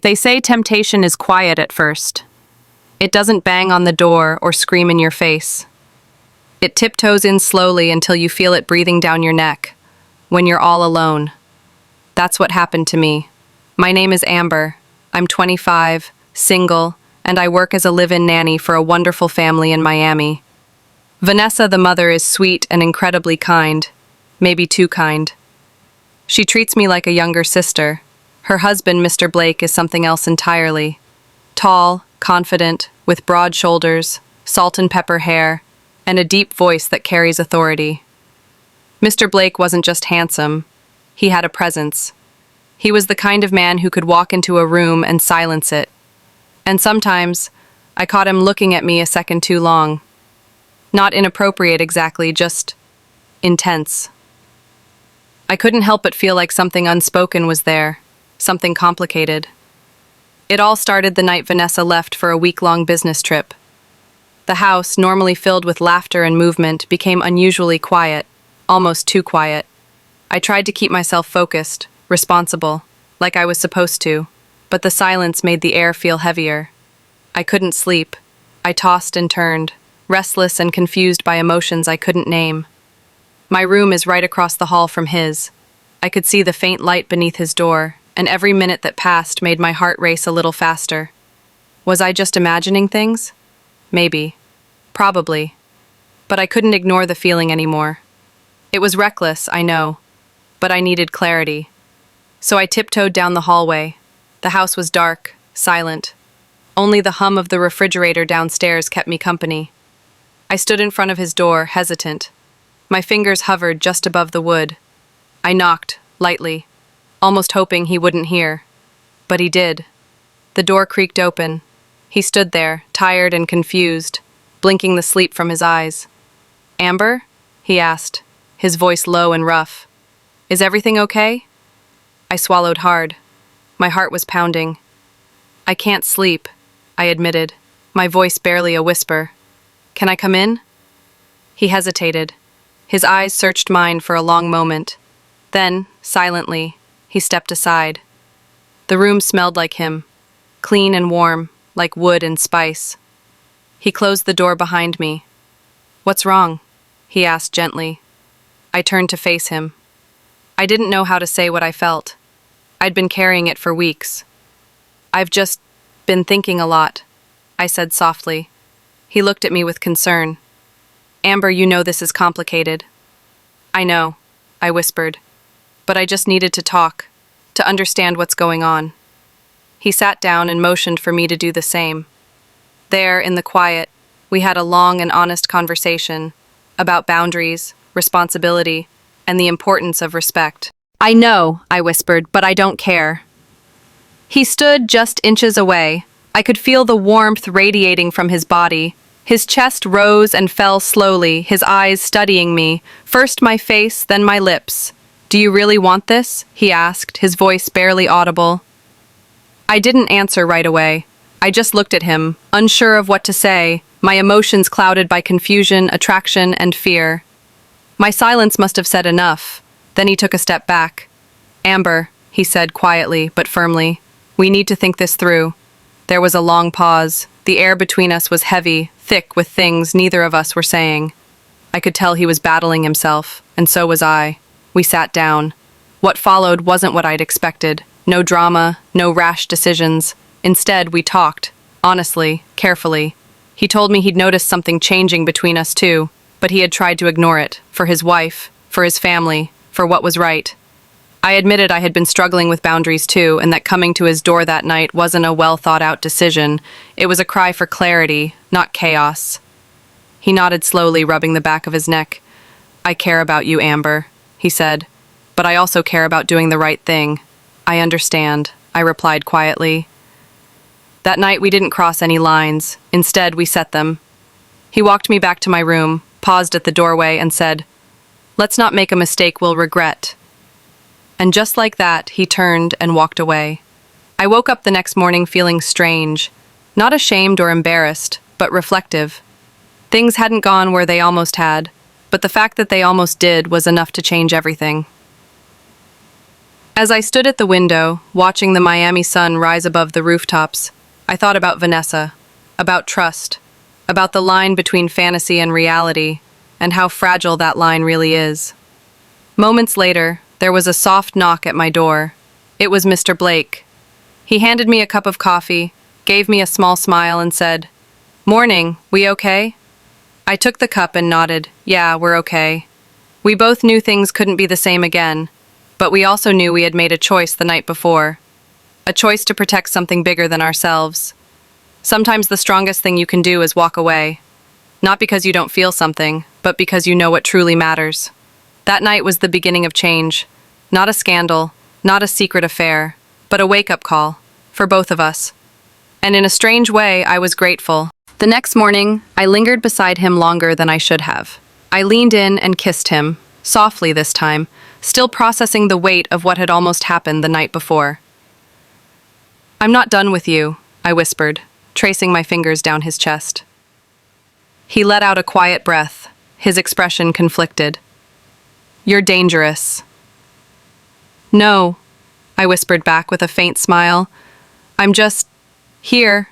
They say temptation is quiet at first. It doesn't bang on the door or scream in your face. It tiptoes in slowly until you feel it breathing down your neck, when you're all alone. That's what happened to me. My name is Amber. I'm 25, single, and I work as a live-in nanny for a wonderful family in Miami. Vanessa, the mother, is sweet and incredibly kind, maybe too kind. She treats me like a younger sister. Her husband, Mr. Blake, is something else entirely. Tall, confident, with broad shoulders, salt and pepper hair, and a deep voice that carries authority. Mr. Blake wasn't just handsome, he had a presence. He was the kind of man who could walk into a room and silence it. And sometimes, I caught him looking at me a second too long. Not inappropriate exactly, just intense. I couldn't help but feel like something unspoken was there, something complicated. It all started the night Vanessa left for a week-long business trip. The house, normally filled with laughter and movement, became unusually quiet, almost too quiet. I tried to keep myself focused, responsible, like I was supposed to, but the silence made the air feel heavier. I couldn't sleep. I tossed and turned, restless and confused by emotions I couldn't name. My room is right across the hall from his. I could see the faint light beneath his door, and every minute that passed made my heart race a little faster. Was I just imagining things? Maybe. Probably. But I couldn't ignore the feeling anymore. It was reckless, I know, but I needed clarity. So I tiptoed down the hallway. The house was dark, silent. Only the hum of the refrigerator downstairs kept me company. I stood in front of his door, hesitant. My fingers hovered just above the wood. I knocked, lightly, almost hoping he wouldn't hear. But he did. The door creaked open. He stood there, tired and confused, blinking the sleep from his eyes. "Amber?" he asked, his voice low and rough. "Is everything okay?" I swallowed hard. My heart was pounding. "I can't sleep," I admitted, my voice barely a whisper. "Can I come in?" He hesitated. His eyes searched mine for a long moment. Then, silently, he stepped aside. The room smelled like him, clean and warm, like wood and spice. He closed the door behind me. "What's wrong?" he asked gently. I turned to face him. I didn't know how to say what I felt. I'd been carrying it for weeks. "I've just been thinking a lot," I said softly. He looked at me with concern. "Amber, you know this is complicated." "I know," I whispered. "But I just needed to talk, to understand what's going on." He sat down and motioned for me to do the same. There, in the quiet, we had a long and honest conversation about boundaries, responsibility, and the importance of respect. "I know," I whispered, "but I don't care." He stood just inches away. I could feel the warmth radiating from his body. His chest rose and fell slowly, his eyes studying me, first my face, then my lips. "Do you really want this?" he asked, his voice barely audible. I didn't answer right away. I just looked at him, unsure of what to say, my emotions clouded by confusion, attraction, and fear. My silence must have said enough. Then he took a step back. "Amber," he said quietly but firmly, "we need to think this through." There was a long pause. The air between us was heavy, thick with things neither of us were saying. I could tell he was battling himself, and so was I. We sat down. What followed wasn't what I'd expected. No drama, no rash decisions. Instead, we talked, honestly, carefully. He told me he'd noticed something changing between us too, but he had tried to ignore it, for his wife, for his family, for what was right. I admitted I had been struggling with boundaries too, and that coming to his door that night wasn't a well-thought-out decision. It was a cry for clarity, not chaos. He nodded slowly, rubbing the back of his neck. "I care about you, Amber," he said, "but I also care about doing the right thing." "I understand," I replied quietly. That night we didn't cross any lines. Instead, we set them. He walked me back to my room, paused at the doorway, and said, "Let's not make a mistake we'll regret." And just like that, he turned and walked away. I woke up the next morning feeling strange, not ashamed or embarrassed, but reflective. Things hadn't gone where they almost had, but the fact that they almost did was enough to change everything. As I stood at the window, watching the Miami sun rise above the rooftops, I thought about Vanessa, about trust, about the line between fantasy and reality, and how fragile that line really is. Moments later, there was a soft knock at my door. It was Mr. Blake. He handed me a cup of coffee, gave me a small smile, and said, "Morning, we okay?" I took the cup and nodded. "Yeah, we're okay." We both knew things couldn't be the same again, but we also knew we had made a choice the night before. A choice to protect something bigger than ourselves. Sometimes the strongest thing you can do is walk away. Not because you don't feel something, but because you know what truly matters. That night was the beginning of change. Not a scandal, not a secret affair, but a wake-up call, for both of us. And in a strange way, I was grateful. The next morning, I lingered beside him longer than I should have. I leaned in and kissed him, softly this time, still processing the weight of what had almost happened the night before. "I'm not done with you," I whispered, tracing my fingers down his chest. He let out a quiet breath, his expression conflicted. "You're dangerous." "No," I whispered back with a faint smile. "I'm just here."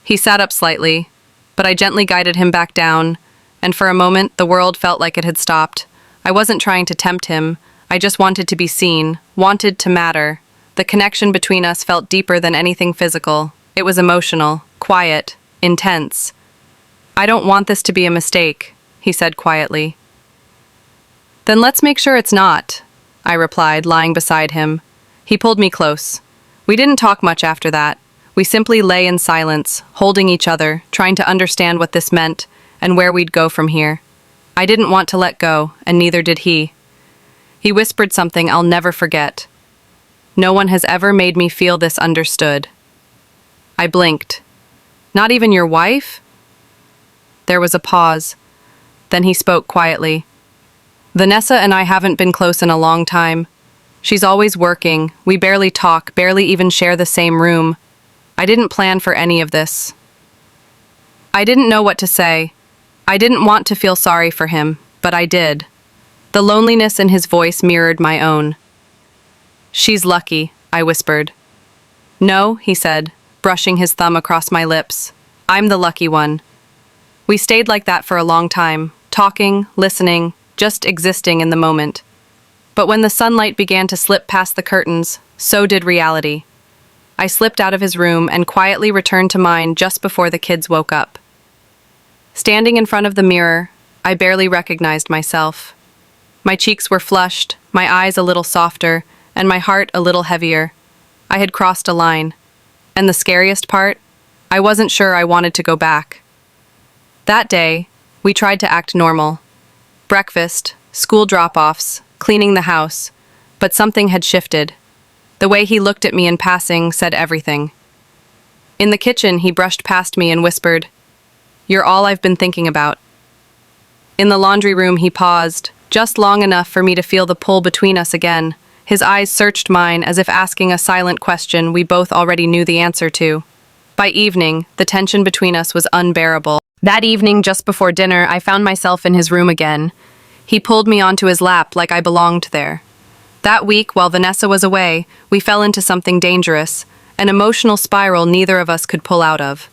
He sat up slightly, but I gently guided him back down, and for a moment the world felt like it had stopped. I wasn't trying to tempt him, I just wanted to be seen, wanted to matter. The connection between us felt deeper than anything physical. It was emotional, quiet, intense. "I don't want this to be a mistake," he said quietly. "Then let's make sure it's not," I replied, lying beside him. He pulled me close. We didn't talk much after that. We simply lay in silence, holding each other, trying to understand what this meant and where we'd go from here. I didn't want to let go, and neither did he. He whispered something I'll never forget. "No one has ever made me feel this understood." I blinked. "Not even your wife?" There was a pause. Then he spoke quietly. "Vanessa and I haven't been close in a long time. She's always working, we barely talk, barely even share the same room. I didn't plan for any of this." I didn't know what to say. I didn't want to feel sorry for him, but I did. The loneliness in his voice mirrored my own. "She's lucky," I whispered. "No," he said, brushing his thumb across my lips. "I'm the lucky one." We stayed like that for a long time, talking, listening, just existing in the moment. But when the sunlight began to slip past the curtains, so did reality. I slipped out of his room and quietly returned to mine just before the kids woke up. Standing in front of the mirror, I barely recognized myself. My cheeks were flushed, my eyes a little softer, and my heart a little heavier. I had crossed a line. And the scariest part? I wasn't sure I wanted to go back. That day, we tried to act normal. Breakfast, school drop-offs, cleaning the house, but something had shifted. The way he looked at me in passing said everything. In the kitchen, he brushed past me and whispered, "You're all I've been thinking about." In the laundry room, he paused, just long enough for me to feel the pull between us again. His eyes searched mine as if asking a silent question we both already knew the answer to. By evening, the tension between us was unbearable. That evening, just before dinner, I found myself in his room again. He pulled me onto his lap like I belonged there. That week, while Vanessa was away, we fell into something dangerous, an emotional spiral neither of us could pull out of.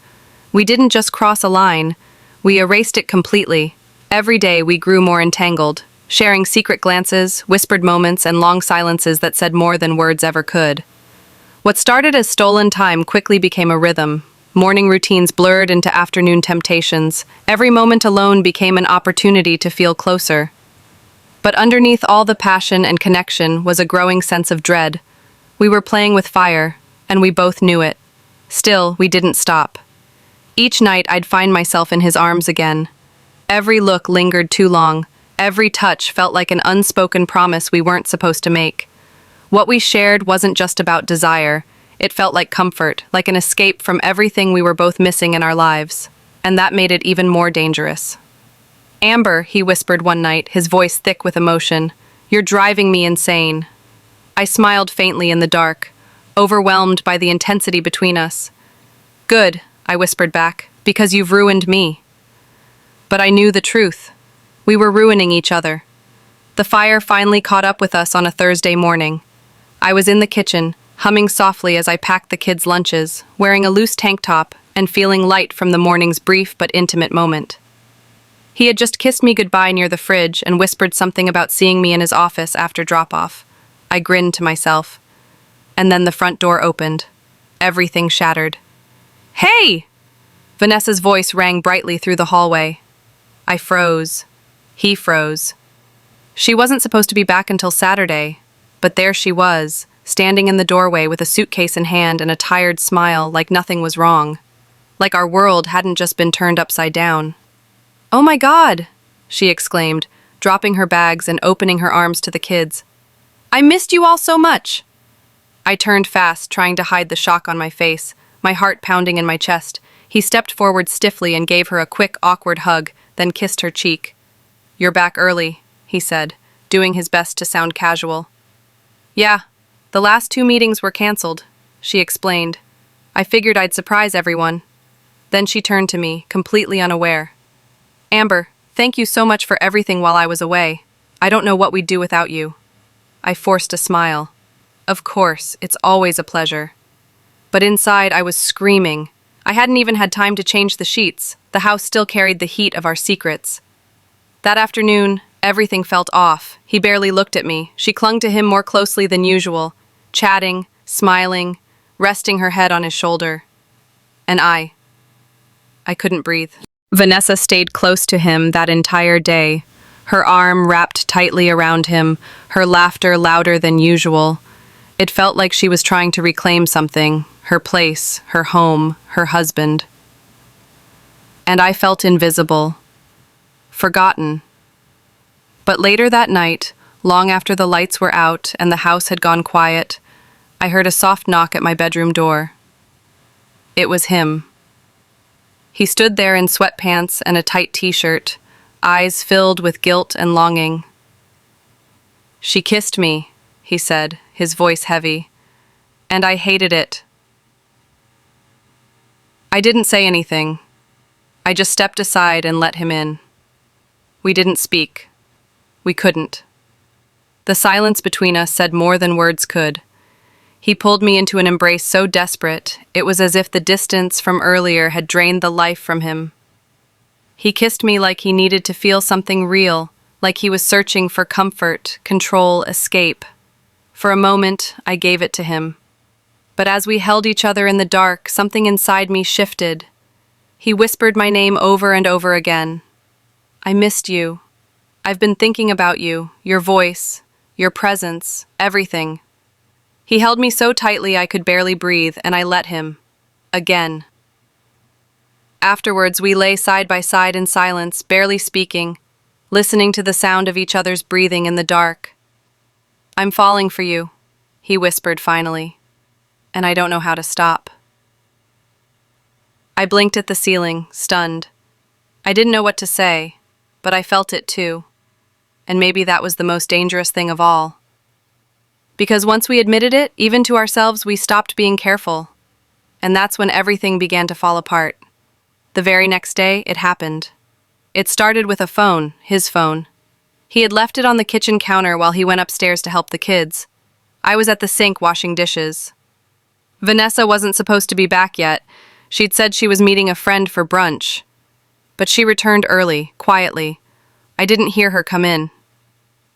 We didn't just cross a line, we erased it completely. Every day we grew more entangled, sharing secret glances, whispered moments, and long silences that said more than words ever could. What started as stolen time quickly became a rhythm. Morning routines blurred into afternoon temptations. Every moment alone became an opportunity to feel closer. But underneath all the passion and connection was a growing sense of dread. We were playing with fire, and we both knew it. Still, we didn't stop. Each night I'd find myself in his arms again. Every look lingered too long. Every touch felt like an unspoken promise we weren't supposed to make. What we shared wasn't just about desire. It felt like comfort, like an escape from everything we were both missing in our lives. And that made it even more dangerous. "Amber," he whispered one night, his voice thick with emotion, "you're driving me insane." I smiled faintly in the dark, overwhelmed by the intensity between us. "Good," I whispered back, "because you've ruined me." But I knew the truth. We were ruining each other. The fire finally caught up with us on a Thursday morning. I was in the kitchen, humming softly as I packed the kids' lunches, wearing a loose tank top and feeling light from the morning's brief but intimate moment. He had just kissed me goodbye near the fridge and whispered something about seeing me in his office after drop-off. I grinned to myself. And then the front door opened. Everything shattered. "Hey!" Vanessa's voice rang brightly through the hallway. I froze. He froze. She wasn't supposed to be back until Saturday, but there she was, standing in the doorway with a suitcase in hand and a tired smile like nothing was wrong. Like our world hadn't just been turned upside down. "Oh my God!" she exclaimed, dropping her bags and opening her arms to the kids. "I missed you all so much!" I turned fast, trying to hide the shock on my face, my heart pounding in my chest. He stepped forward stiffly and gave her a quick, awkward hug, then kissed her cheek. "You're back early," he said, doing his best to sound casual. "Yeah, the last 2 meetings were canceled," she explained. "I figured I'd surprise everyone." Then she turned to me, completely unaware. "Amber, thank you so much for everything while I was away. I don't know what we'd do without you." I forced a smile. Of course, it's always a pleasure. But inside, I was screaming. I hadn't even had time to change the sheets. The house still carried the heat of our secrets. That afternoon, everything felt off. He barely looked at me. She clung to him more closely than usual, chatting, smiling, resting her head on his shoulder. And I couldn't breathe. Vanessa stayed close to him that entire day, her arm wrapped tightly around him, her laughter louder than usual. It felt like she was trying to reclaim something, her place, her home, her husband. And I felt invisible, forgotten. But later that night, long after the lights were out and the house had gone quiet, I heard a soft knock at my bedroom door. It was him. He stood there in sweatpants and a tight t-shirt, eyes filled with guilt and longing. "She kissed me," he said, his voice heavy, "and I hated it." I didn't say anything. I just stepped aside and let him in. We didn't speak. We couldn't. The silence between us said more than words could. He pulled me into an embrace so desperate, it was as if the distance from earlier had drained the life from him. He kissed me like he needed to feel something real, like he was searching for comfort, control, escape. For a moment, I gave it to him. But as we held each other in the dark, something inside me shifted. He whispered my name over and over again. "I missed you. I've been thinking about you, your voice, your presence, everything." He held me so tightly I could barely breathe, and I let him. Again. Afterwards, we lay side by side in silence, barely speaking, listening to the sound of each other's breathing in the dark. "I'm falling for you," he whispered finally, "and I don't know how to stop." I blinked at the ceiling, stunned. I didn't know what to say, but I felt it too. And maybe that was the most dangerous thing of all. Because once we admitted it, even to ourselves, we stopped being careful. And that's when everything began to fall apart. The very next day, it happened. It started with a phone, his phone. He had left it on the kitchen counter while he went upstairs to help the kids. I was at the sink washing dishes. Vanessa wasn't supposed to be back yet. She'd said she was meeting a friend for brunch. But she returned early, quietly. I didn't hear her come in.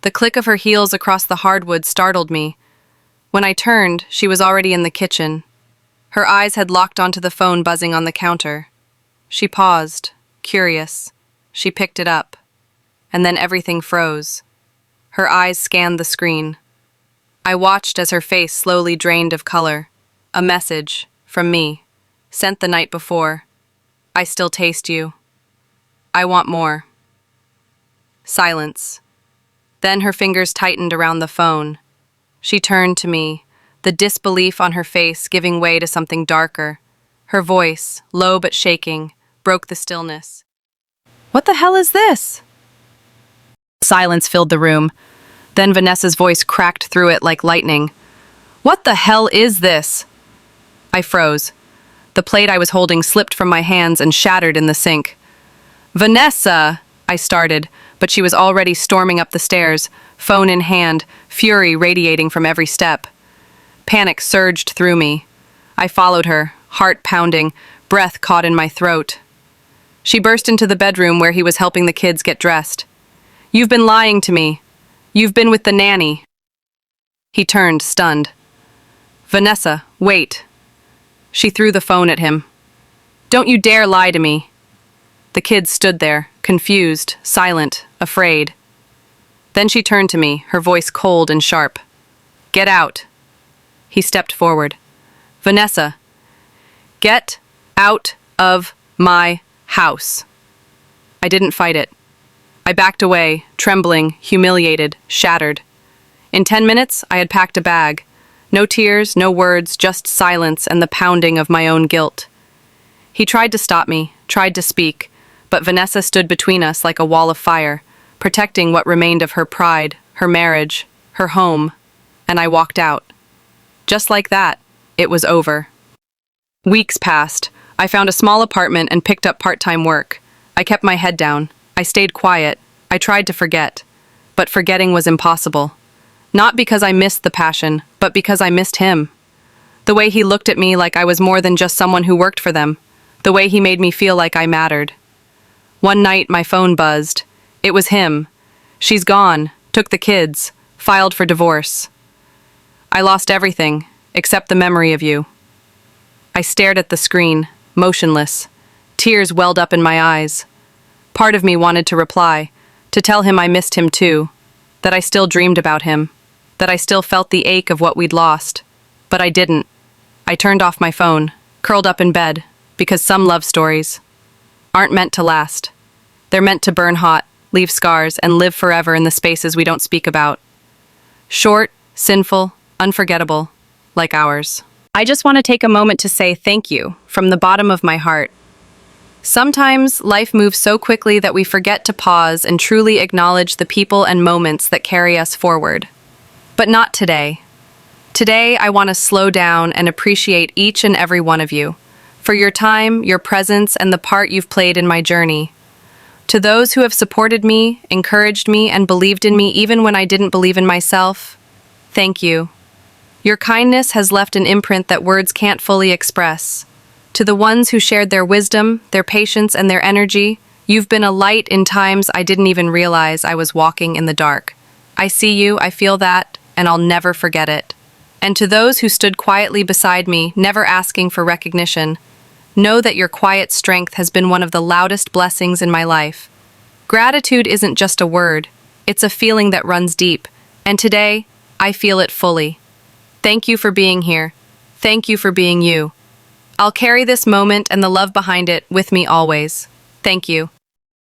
The click of her heels across the hardwood startled me. When I turned, she was already in the kitchen. Her eyes had locked onto the phone buzzing on the counter. She paused, curious. She picked it up. And then everything froze. Her eyes scanned the screen. I watched as her face slowly drained of color. A message, from me, sent the night before. "I still taste you. I want more." Silence. Then her fingers tightened around the phone. She turned to me, the disbelief on her face giving way to something darker. Her voice, low but shaking, broke the stillness. "What the hell is this?" Silence filled the room. Then Vanessa's voice cracked through it like lightning. "What the hell is this?" I froze. The plate I was holding slipped from my hands and shattered in the sink. "Vanessa!" I started, but she was already storming up the stairs, phone in hand, fury radiating from every step. Panic surged through me. I followed her, heart pounding, breath caught in my throat. She burst into the bedroom where he was helping the kids get dressed. "You've been lying to me. You've been with the nanny." He turned, stunned. "Vanessa, wait." She threw the phone at him. "Don't you dare lie to me." The kids stood there, confused, silent, afraid. Then she turned to me, her voice cold and sharp. "Get out." He stepped forward. "Vanessa, get out of my house." I didn't fight it. I backed away, trembling, humiliated, shattered. In 10 minutes, I had packed a bag. No tears, no words, just silence and the pounding of my own guilt. He tried to stop me, tried to speak, but Vanessa stood between us like a wall of fire, protecting what remained of her pride, her marriage, her home, and I walked out. Just like that, it was over. Weeks passed. I found a small apartment and picked up part-time work. I kept my head down. I stayed quiet. I tried to forget. But forgetting was impossible. Not because I missed the passion, but because I missed him. The way he looked at me like I was more than just someone who worked for them. The way he made me feel like I mattered. One night, my phone buzzed. It was him. "She's gone, took the kids, filed for divorce." I lost everything, except the memory of you. I stared at the screen, motionless. Tears welled up in my eyes. Part of me wanted to reply, to tell him I missed him too, that I still dreamed about him, that I still felt the ache of what we'd lost. But I didn't. I turned off my phone, curled up in bed, because some love stories aren't meant to last. They're meant to burn hot, leave scars, and live forever in the spaces we don't speak about. Short, sinful, unforgettable, like ours. I just want to take a moment to say thank you from the bottom of my heart. Sometimes life moves so quickly that we forget to pause and truly acknowledge the people and moments that carry us forward. But not today. Today, I want to slow down and appreciate each and every one of you, for your time, your presence, and the part you've played in my journey. To those who have supported me, encouraged me, and believed in me even when I didn't believe in myself, thank you. Your kindness has left an imprint that words can't fully express. To the ones who shared their wisdom, their patience, and their energy, you've been a light in times I didn't even realize I was walking in the dark. I see you, I feel that, and I'll never forget it. And to those who stood quietly beside me, never asking for recognition, know that your quiet strength has been one of the loudest blessings in my life. Gratitude isn't just a word, it's a feeling that runs deep, and today, I feel it fully. Thank you for being here. Thank you for being you. I'll carry this moment and the love behind it with me always. Thank you.